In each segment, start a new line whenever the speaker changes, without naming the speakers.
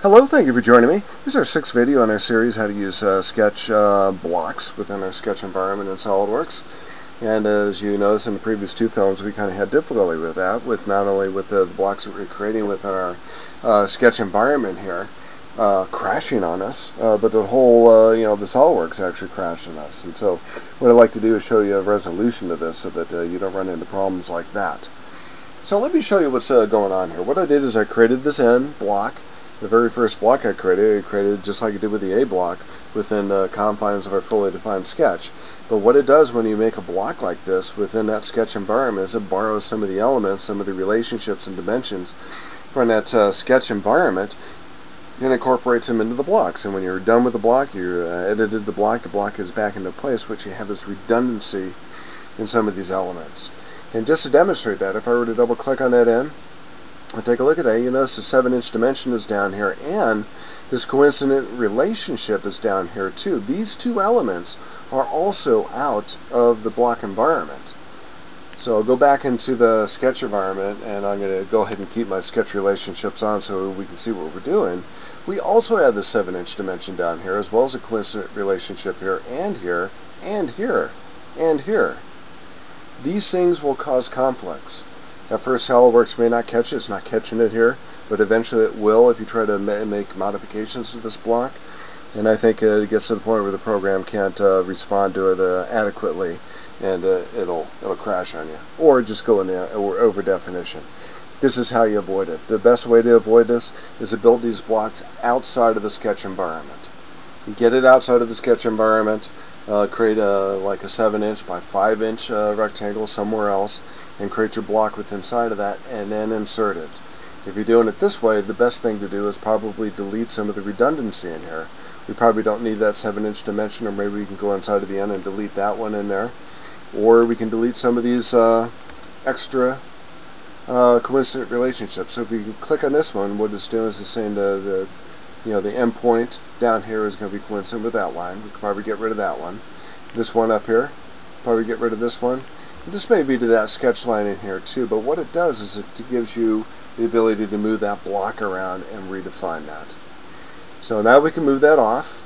Hello, thank you for joining me. This is our sixth video in our series, how to use sketch blocks within our sketch environment in SolidWorks. And as you notice in the previous two films, we kind of had difficulty with that, with not only with the blocks that we're creating within our sketch environment here crashing on us, but the whole, the SolidWorks actually crashed on us. And so what I'd like to do is show you a resolution to this so that you don't run into problems like that. So let me show you what's going on here. What I did is I created this N block. The very first block I created just like I did with the A block within the confines of our fully defined sketch. But what it does when you make a block like this within that sketch environment is it borrows some of the elements, some of the relationships and dimensions from that sketch environment and incorporates them into the blocks. And when you're done with the block, you edited the block is back into place, which you have this redundancy in some of these elements. And just to demonstrate that, if I were to double click on that N, and take a look at that, you notice the 7-inch dimension is down here, and this coincident relationship is down here too. These two elements are also out of the block environment. So I'll go back into the sketch environment, and I'm going to go ahead and keep my sketch relationships on so we can see what we're doing. We also have the 7-inch dimension down here, as well as a coincident relationship here, and here, and here, and here. These things will cause conflicts. At first, SolidWorks may not catch it. It's not catching it here, but eventually it will if you try to make modifications to this block. And I think it gets to the point where the program can't respond to it adequately, and it'll crash on you, or just go in the over definition. This is how you avoid it. The best way to avoid this is to build these blocks outside of the sketch environment. Get it outside of the sketch environment. Create like a 7-inch by 5-inch rectangle somewhere else, and create your block with inside of that, and then insert it. If you're doing it this way, the best thing to do is probably delete some of the redundancy in here. We probably don't need that 7-inch dimension, or maybe we can go inside of the end and delete that one in there, or we can delete some of these extra coincident relationships. So if you click on this one, what it's doing is it's saying the endpoint down here is going to be coincident with that line. We could probably get rid of that one. This one up here, probably get rid of this one. And this may be to that sketch line in here too, but what it does is it gives you the ability to move that block around and redefine that. So now we can move that off.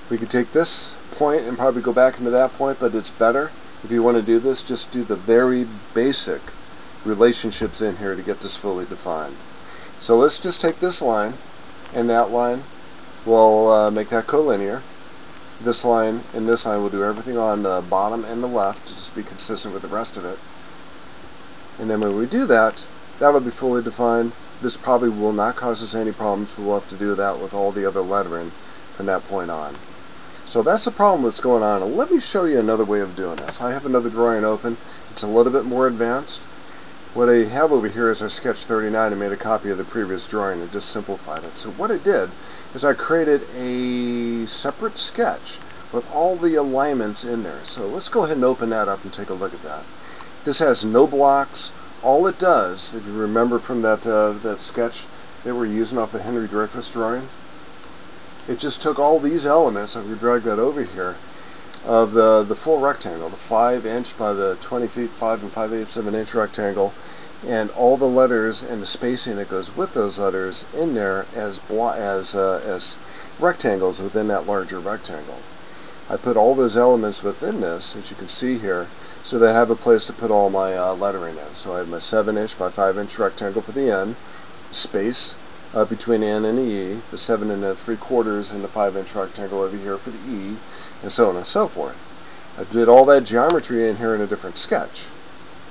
We could take this point and probably go back into that point, but it's better if you want to do this, just do the very basic relationships in here to get this fully defined. So let's just take this line, and that line, we'll make that collinear. This line and this line will do everything on the bottom and the left to just be consistent with the rest of it. And then when we do that, that'll be fully defined. This probably will not cause us any problems. We'll have to do that with all the other lettering from that point on. So that's the problem that's going on. And let me show you another way of doing this. I have another drawing open. It's a little bit more advanced. What I have over here is our sketch 39. I made a copy of the previous drawing and just simplified it. So what I did is I created a separate sketch with all the alignments in there. So let's go ahead and open that up and take a look at that. This has no blocks. All it does, if you remember from that sketch that we're using off the Henry Dreyfuss drawing, it just took all these elements, if we drag that over here, of the full rectangle, the 5-inch by the 20 feet 5 5/8 inch rectangle, and all the letters and the spacing that goes with those letters in there as rectangles within that larger rectangle. I put all those elements within this, as you can see here, so that I have a place to put all my lettering in. So I have my 7-inch by 5-inch rectangle for the N, space between N and the E, the 7 3/4 and the 5-inch rectangle over here for the E, and so on and so forth. I did all that geometry in here in a different sketch.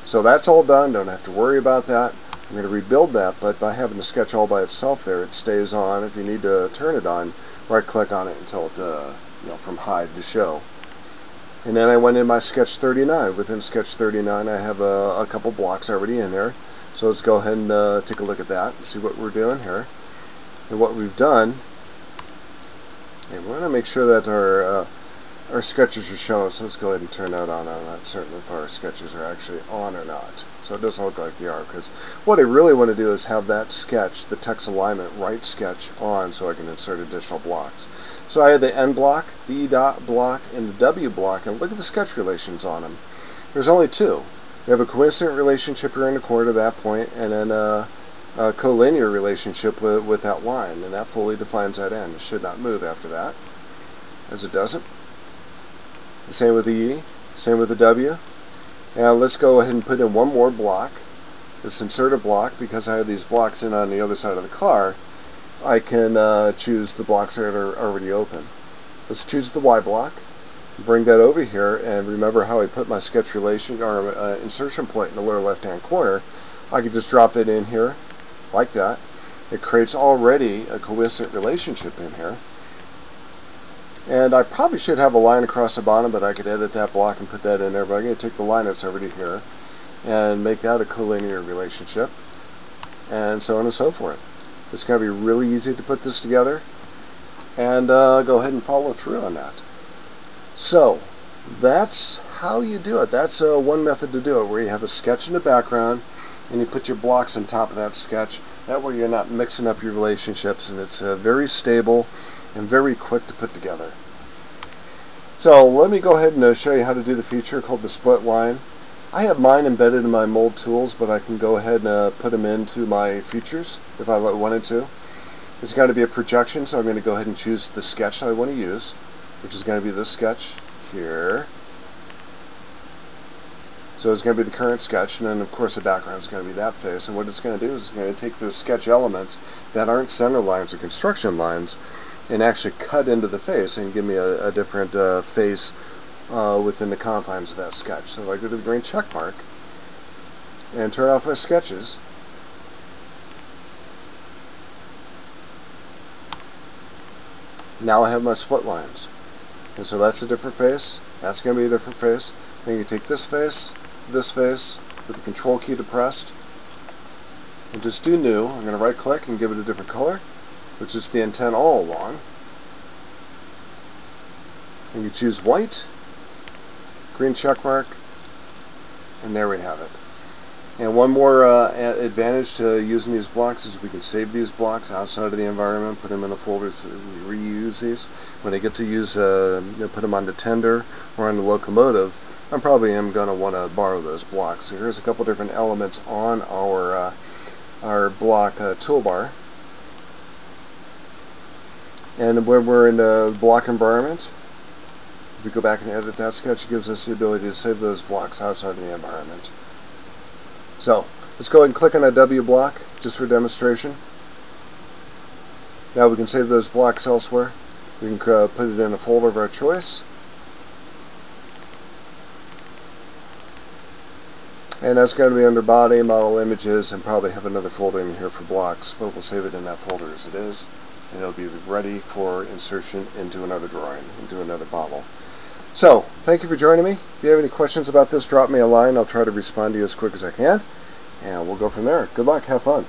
So that's all done, don't have to worry about that. I'm going to rebuild that, but by having the sketch all by itself there, it stays on. If you need to turn it on, right click on it until it, from hide to show. And then I went in my sketch 39. Within sketch 39 I have a couple blocks already in there. So let's go ahead and take a look at that and see what we're doing here. And what we've done, and we want to make sure that our sketches are shown, so let's go ahead and turn that on. I'm not certain if our sketches are actually on or not. So it doesn't look like they are, because what I really want to do is have that sketch, the text alignment right sketch, on so I can insert additional blocks. So I have the N block, the E dot block, and the W block, and look at the sketch relations on them. There's only two. We have a coincident relationship here in the corner to that point, and then collinear relationship with that line, and that fully defines that end. It should not move after that, as it doesn't. The same with the E, same with the W. Now let's go ahead and put in one more block. Let's insert a block. Because I have these blocks in on the other side of the car, I can choose the blocks that are already open. Let's choose the Y block, bring that over here, and remember how I put my sketch relation or insertion point in the lower left hand corner. I can just drop that in here like that. It creates already a coincident relationship in here. And I probably should have a line across the bottom, but I could edit that block and put that in there. But I'm going to take the line that's already here and make that a collinear relationship, and so on and so forth. It's going to be really easy to put this together, and go ahead and follow through on that. So that's how you do it. That's one method to do it, where you have a sketch in the background and you put your blocks on top of that sketch. That way you're not mixing up your relationships, and it's very stable and very quick to put together. So let me go ahead and show you how to do the feature called the split line. I have mine embedded in my mold tools, but I can go ahead and put them into my features if I wanted to. It's going to be a projection, so I'm going to go ahead and choose the sketch I want to use, which is going to be this sketch here. So it's going to be the current sketch, and then of course the background is going to be that face. And what it's going to do is it's going to take those sketch elements that aren't center lines or construction lines and actually cut into the face and give me a different face within the confines of that sketch. So if I go to the green check mark and turn off my sketches, now I have my split lines. And so that's a different face, that's going to be a different face. Then you take this face with the control key depressed, and just do new. I'm going to right click and give it a different color, which is the intent all along. And you choose white, green check mark, and there we have it. And one more advantage to using these blocks is we can save these blocks outside of the environment, put them in a folder so that we reuse these. When I get to use, put them on the tender or on the locomotive, I probably am going to want to borrow those blocks. So here's a couple different elements on our block toolbar. And when we're in the block environment, if we go back and edit that sketch, it gives us the ability to save those blocks outside of the environment. So let's go ahead and click on that W block just for demonstration. Now we can save those blocks elsewhere. We can put it in a folder of our choice. And that's going to be under body, model images, and probably have another folder in here for blocks, but we'll save it in that folder as it is, and it'll be ready for insertion into another drawing, into another model. So, thank you for joining me. If you have any questions about this, drop me a line. I'll try to respond to you as quick as I can, and we'll go from there. Good luck. Have fun.